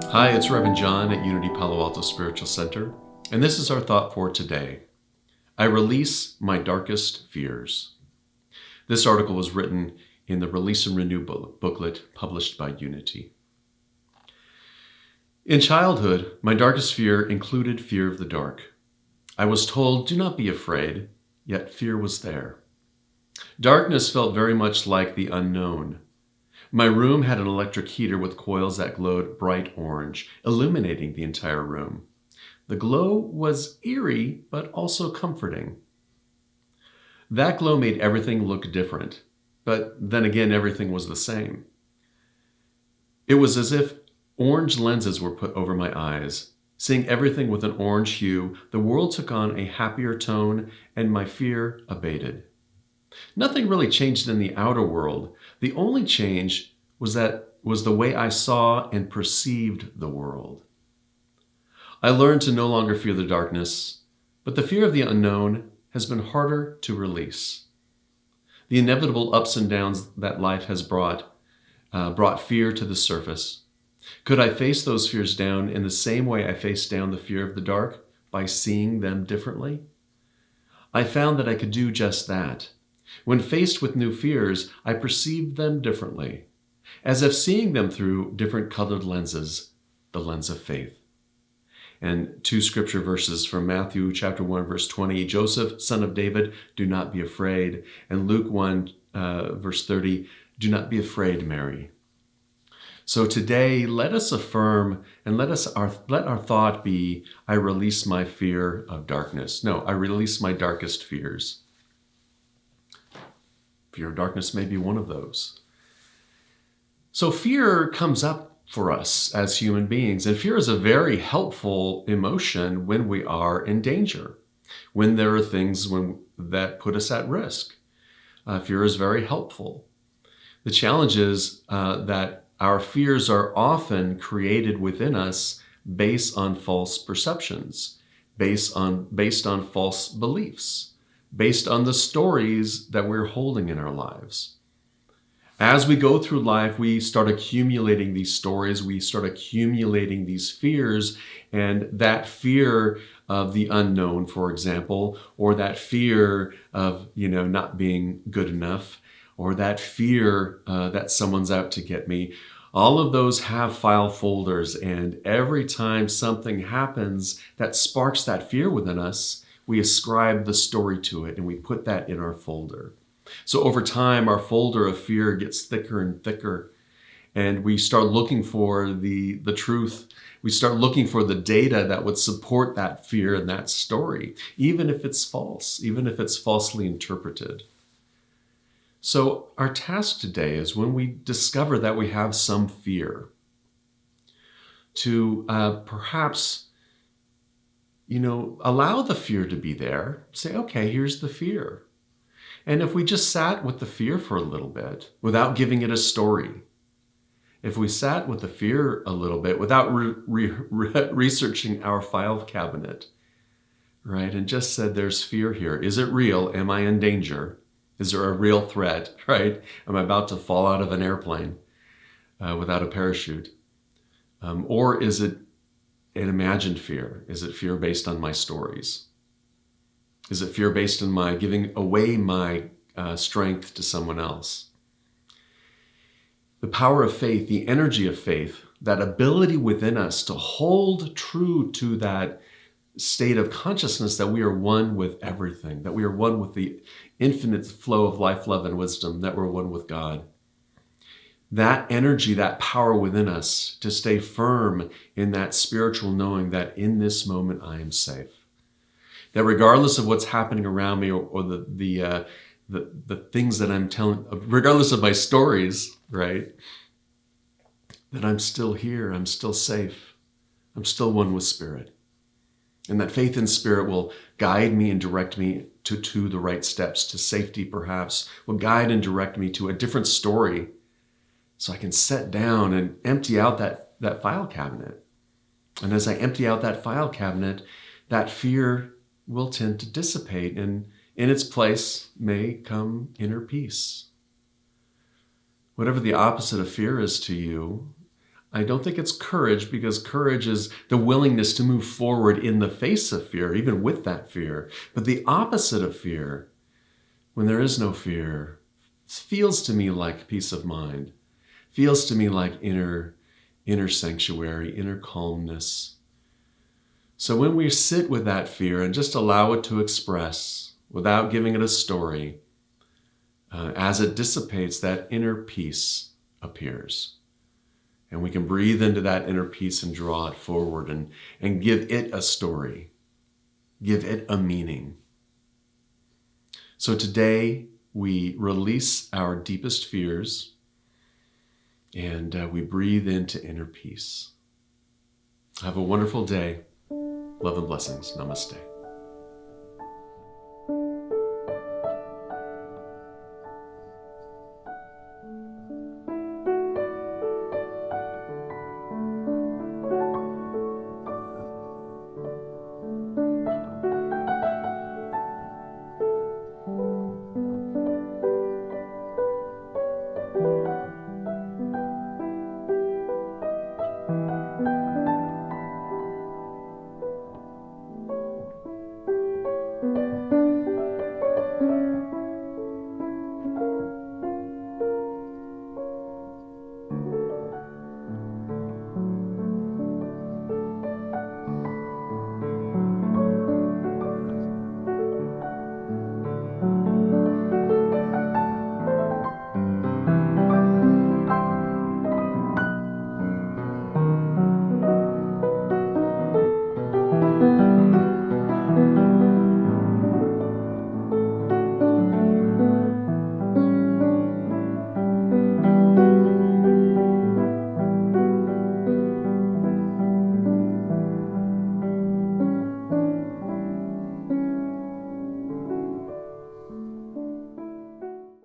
Hi, it's Reverend John at Unity Palo Alto Spiritual Center, and this is our thought for today. I release my darkest fears. This article was written in the Release and Renew booklet published by Unity. In childhood, my darkest fear included fear of the dark. I was told, do not be afraid, yet fear was there. Darkness felt very much like the unknown. My room had an electric heater with coils that glowed bright orange, illuminating the entire room. The glow was eerie, but also comforting. That glow made everything look different, but then again, everything was the same. It was as if orange lenses were put over my eyes. Seeing everything with an orange hue, the world took on a happier tone, and my fear abated. Nothing really changed in the outer world. The only change was the way I saw and perceived the world. I learned to no longer fear the darkness, but the fear of the unknown has been harder to release. The inevitable ups and downs that life has brought fear to the surface. Could I face those fears down in the same way I faced down the fear of the dark, by seeing them differently? I found that I could do just that. When faced with new fears, I perceived them differently, as if seeing them through different colored lenses, the lens of faith. And two scripture verses from Matthew chapter 1, verse 20, Joseph, son of David, do not be afraid. And Luke 1, verse 30, do not be afraid, Mary. So today, let us affirm and let our thought be, I release my fear of darkness. No, I release my darkest fears. Fear of darkness may be one of those. So fear comes up for us as human beings, and fear is a very helpful emotion when we are in danger, when there are things that put us at risk. Fear is very helpful. The challenge is that our fears are often created within us based on false perceptions, based on false beliefs, based on the stories that we're holding in our lives. As we go through life, we start accumulating these stories, we start accumulating these fears, and that fear of the unknown, for example, or that fear of, not being good enough, or that fear that someone's out to get me, all of those have file folders, and every time something happens that sparks that fear within us, we ascribe the story to it and we put that in our folder. So over time, our folder of fear gets thicker and thicker, and we start looking for the truth. We start looking for the data that would support that fear and that story, even if it's false, even if it's falsely interpreted. So our task today is, when we discover that we have some fear, to perhaps allow the fear to be there. Say, okay, here's the fear. And if we just sat with the fear for a little bit without giving it a story, if we sat with the fear a little bit without researching our file cabinet, right, and just said, there's fear here. Is it real? Am I in danger? Is there a real threat, right? Am I about to fall out of an airplane without a parachute? Or is it an imagined fear? Is it fear based on my stories? Is it fear based on my giving away my strength to someone else? The power of faith, the energy of faith, that ability within us to hold true to that state of consciousness that we are one with everything, that we are one with the infinite flow of life, love, and wisdom, that we're one with God. That energy, that power within us to stay firm in that spiritual knowing that in this moment I am safe. That regardless of what's happening around me, or the things that I'm telling, regardless of my stories, right, that I'm still here, I'm still safe, I'm still one with Spirit. And that faith in Spirit will guide me and direct me to the right steps, to safety perhaps, will guide and direct me to a different story so I can set down and empty out that file cabinet. And as I empty out that file cabinet, that fear will tend to dissipate, and in its place may come inner peace. Whatever the opposite of fear is to you, I don't think it's courage, because courage is the willingness to move forward in the face of fear, even with that fear. But the opposite of fear, when there is no fear, feels to me like peace of mind, feels to me like inner sanctuary, inner calmness. So when we sit with that fear and just allow it to express without giving it a story, as it dissipates, that inner peace appears. And we can breathe into that inner peace and draw it forward and give it a story, give it a meaning. So today we release our deepest fears and we breathe into inner peace. Have a wonderful day. Love and blessings. Namaste.